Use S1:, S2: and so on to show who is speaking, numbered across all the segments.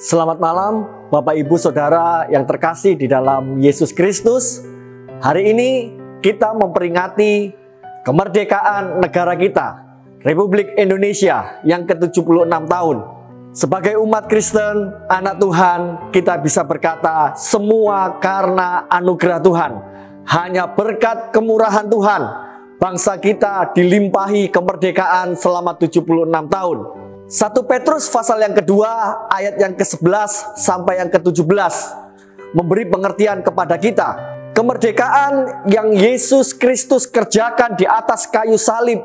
S1: Selamat malam Bapak Ibu Saudara yang terkasih di dalam Yesus Kristus. Hari ini kita memperingati kemerdekaan negara kita, Republik Indonesia yang ke-76 tahun. Sebagai umat Kristen, anak Tuhan, kita bisa berkata semua karena anugerah Tuhan. Hanya berkat kemurahan Tuhan, bangsa kita dilimpahi kemerdekaan selama 76 tahun. 1 Petrus pasal yang kedua ayat yang ke-11 sampai yang ke-17 memberi pengertian kepada kita. Kemerdekaan yang Yesus Kristus kerjakan di atas kayu salib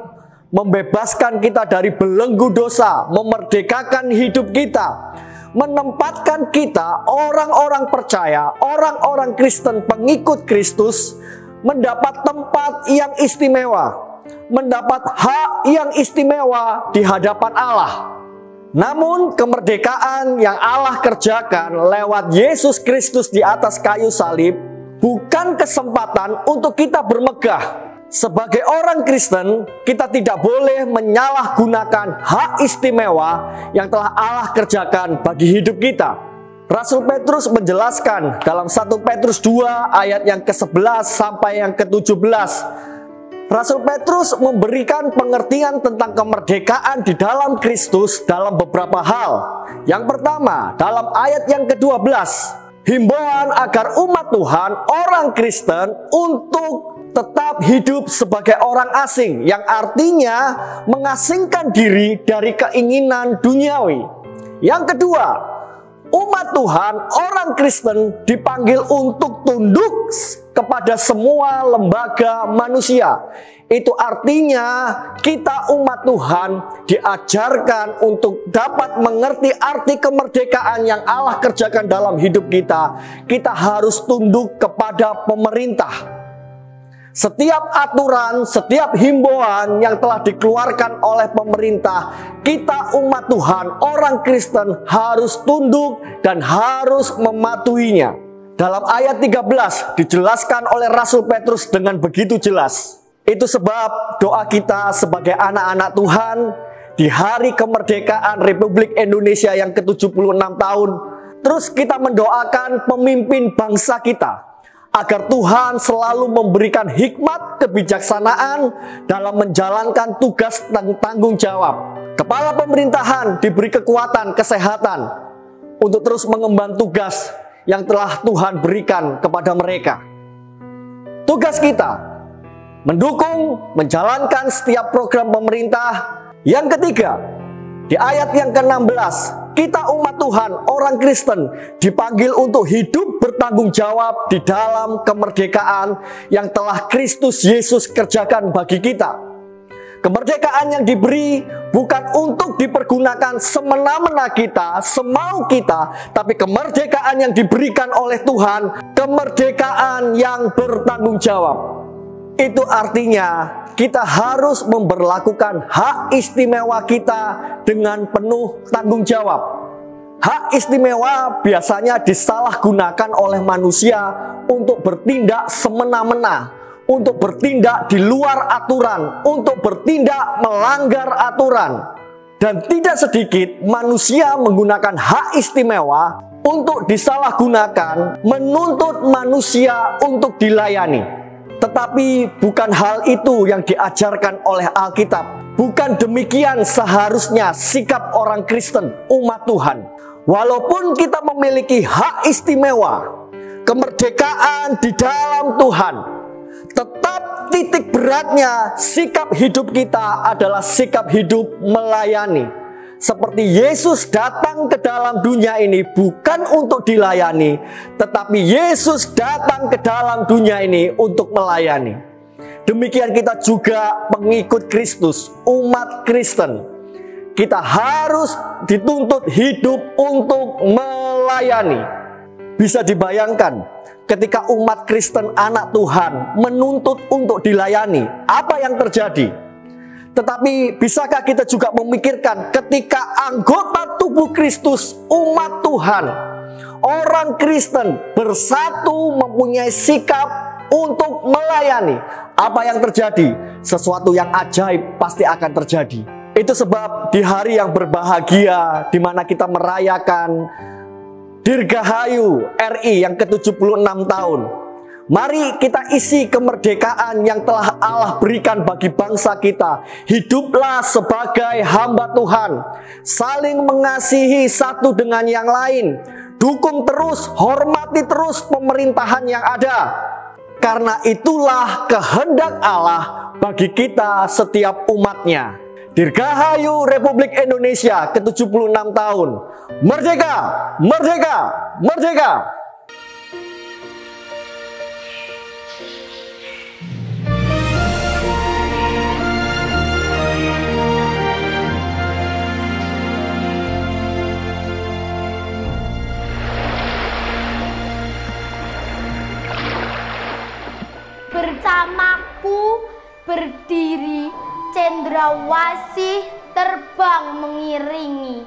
S1: membebaskan kita dari belenggu dosa, memerdekakan hidup kita, menempatkan kita orang-orang percaya, orang-orang Kristen pengikut Kristus mendapat tempat yang istimewa, mendapat hak yang istimewa di hadapan Allah. Namun kemerdekaan yang Allah kerjakan lewat Yesus Kristus di atas kayu salib bukan kesempatan untuk kita bermegah. Sebagai orang Kristen, kita tidak boleh menyalahgunakan hak istimewa yang telah Allah kerjakan bagi hidup kita. Rasul Petrus menjelaskan dalam 1 Petrus 2 ayat yang ke-11 sampai yang ke-17. Rasul Petrus memberikan pengertian tentang kemerdekaan di dalam Kristus dalam beberapa hal. Yang pertama, dalam ayat yang ke-12, himbauan agar umat Tuhan, orang Kristen, untuk tetap hidup sebagai orang asing, yang artinya mengasingkan diri dari keinginan duniawi. Yang kedua, umat Tuhan, orang Kristen dipanggil untuk tunduk kepada semua lembaga manusia. Itu artinya kita umat Tuhan diajarkan untuk dapat mengerti arti kemerdekaan yang Allah kerjakan dalam hidup kita. Kita harus tunduk kepada pemerintah. Setiap aturan, setiap himbauan yang telah dikeluarkan oleh pemerintah, kita umat Tuhan, orang Kristen harus tunduk dan harus mematuhinya. Dalam ayat 13 dijelaskan oleh Rasul Petrus dengan begitu jelas. Itu sebab doa kita sebagai anak-anak Tuhan di hari kemerdekaan Republik Indonesia yang ke-76 tahun, terus kita mendoakan pemimpin bangsa kita agar Tuhan selalu memberikan hikmat kebijaksanaan dalam menjalankan tugas dan tanggung jawab. Kepala pemerintahan diberi kekuatan, kesehatan untuk terus mengemban tugas yang telah Tuhan berikan kepada mereka. Tugas kita mendukung, menjalankan setiap program pemerintah. Yang ketiga, di ayat yang ke-16, kita umat Tuhan, orang Kristen, dipanggil untuk hidup bertanggung jawab di dalam kemerdekaan yang telah Kristus Yesus kerjakan bagi kita. Kemerdekaan yang diberi bukan untuk dipergunakan semena-mena kita, semau kita, tapi kemerdekaan yang diberikan oleh Tuhan, kemerdekaan yang bertanggung jawab. Itu artinya kita harus memberlakukan hak istimewa kita dengan penuh tanggung jawab. Hak istimewa biasanya disalahgunakan oleh manusia untuk bertindak semena-mena, untuk bertindak di luar aturan, untuk bertindak melanggar aturan. Dan tidak sedikit manusia menggunakan hak istimewa untuk disalahgunakan, menuntut manusia untuk dilayani. Tetapi bukan hal itu yang diajarkan oleh Alkitab. Bukan demikian seharusnya sikap orang Kristen, umat Tuhan. Walaupun kita memiliki hak istimewa, kemerdekaan di dalam Tuhan, tetap titik beratnya sikap hidup kita adalah sikap hidup melayani. Seperti Yesus datang ke dalam dunia ini bukan untuk dilayani, tetapi Yesus datang ke dalam dunia ini untuk melayani. Demikian kita juga pengikut Kristus, umat Kristen. Kita harus dituntut hidup untuk melayani. Bisa dibayangkan ketika umat Kristen anak Tuhan menuntut untuk dilayani, apa yang terjadi? Tetapi bisakah kita juga memikirkan ketika anggota tubuh Kristus, umat Tuhan, orang Kristen bersatu mempunyai sikap untuk melayani, apa yang terjadi? Sesuatu yang ajaib pasti akan terjadi. Itu sebab di hari yang berbahagia, di mana kita merayakan Dirgahayu RI yang ke-76 tahun. Mari kita isi kemerdekaan yang telah Allah berikan bagi bangsa kita. Hiduplah sebagai hamba Tuhan, saling mengasihi satu dengan yang lain. Dukung terus, hormati terus pemerintahan yang ada. Karena itulah kehendak Allah bagi kita setiap umatnya. Dirgahayu Republik Indonesia ke-76 tahun. Merdeka! Merdeka! Merdeka!
S2: Bersamaku berdiri, cendrawasih terbang mengiringi,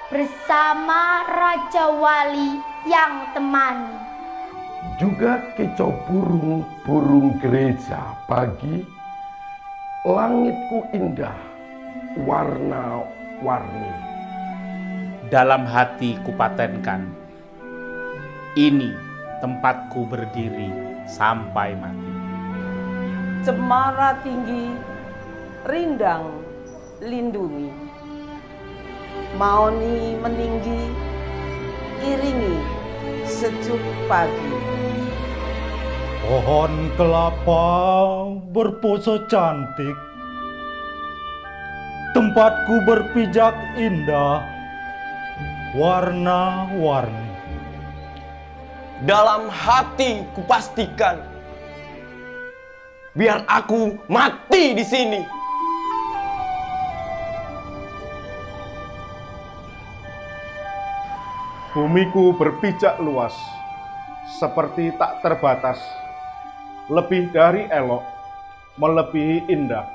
S2: bersama Raja Wali yang temani.
S3: Juga kicau burung gereja pagi, langitku indah, warna-warni.
S4: Dalam hati kupatenkan, ini tempatku berdiri sampai mati.
S5: Cemara tinggi, rindang lindungi. Maoni meninggi, iringi sejuk pagi.
S6: Pohon kelapa berpose cantik, tempatku berpijak indah, warna-warni.
S7: Dalam hati kupastikan, biar aku mati di sini.
S3: Bumiku berpijak luas, seperti tak terbatas, lebih dari elok, melebihi indah.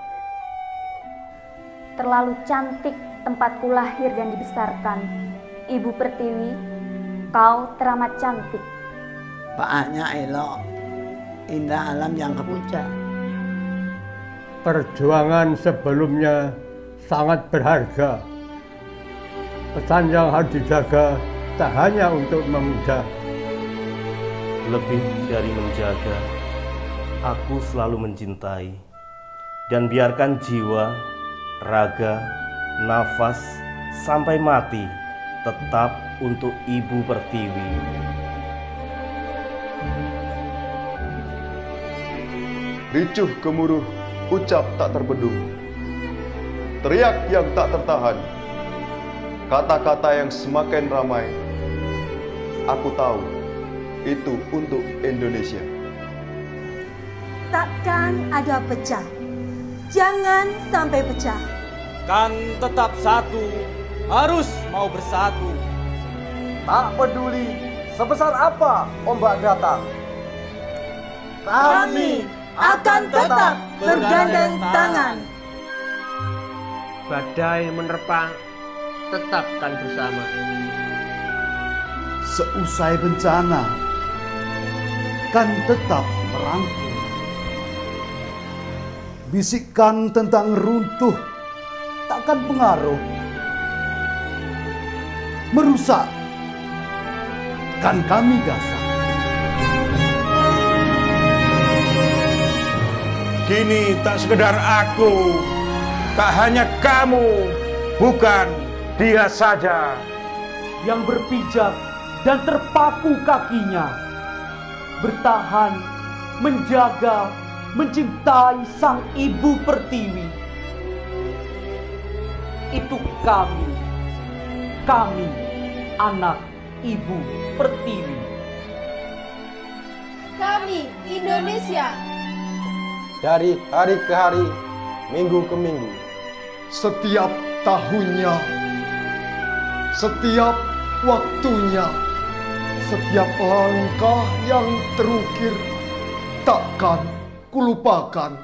S8: Terlalu cantik tempatku lahir dan dibesarkan. Ibu Pertiwi, kau teramat cantik.
S9: Paaknya elok, indah alam yang kepuncak.
S10: Perjuangan sebelumnya sangat berharga. Pesan yang harus dijaga tak hanya untuk memuja.
S11: Lebih dari menjaga, aku selalu mencintai. Dan biarkan jiwa, raga, nafas, sampai mati tetap untuk Ibu Pertiwi.
S12: Ricuh gemuruh, ucap tak terbendung, teriak yang tak tertahan, kata-kata yang semakin ramai. Aku tahu itu untuk Indonesia.
S13: Takkan ada pecah, jangan sampai pecah.
S14: Kan tetap satu, harus mau bersatu.
S15: Tak peduli sebesar apa ombak datang,
S13: kami akan tetap bergandeng tangan.
S16: Badai menerpa, tetapkan bersama.
S17: Seusai bencana, kan tetap merangkul. Bisikan tentang runtuh, takkan pengaruh. Merusak, kan kami gasak.
S3: Kini tak sekedar aku, tak hanya kamu, bukan dia saja
S18: yang berpijak dan terpaku kakinya, bertahan, menjaga, mencintai sang Ibu Pertiwi. Itu kami anak Ibu Pertiwi.
S2: Kami Indonesia.
S12: Dari hari ke hari, minggu ke minggu,
S17: setiap tahunnya, setiap waktunya, setiap langkah yang terukir, takkan kulupakan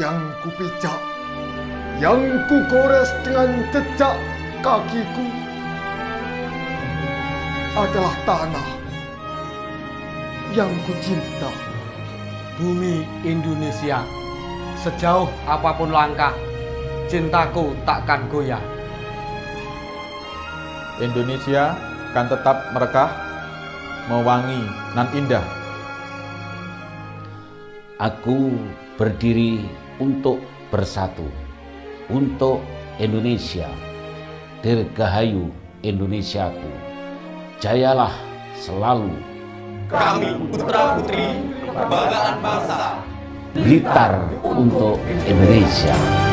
S17: yang kupijak, yang kugores dengan jejak kakiku, adalah tanah yang kucinta.
S14: Bumi Indonesia, sejauh apapun langkah, cintaku takkan goyah.
S19: Indonesia kan tetap merekah, mewangi, nan indah.
S20: Aku berdiri untuk bersatu, untuk Indonesia. Dirgahayu Indonesiaku, jayalah selalu.
S7: Kami putra-putri kebanggaan bangsa.
S20: Blitar untuk Indonesia.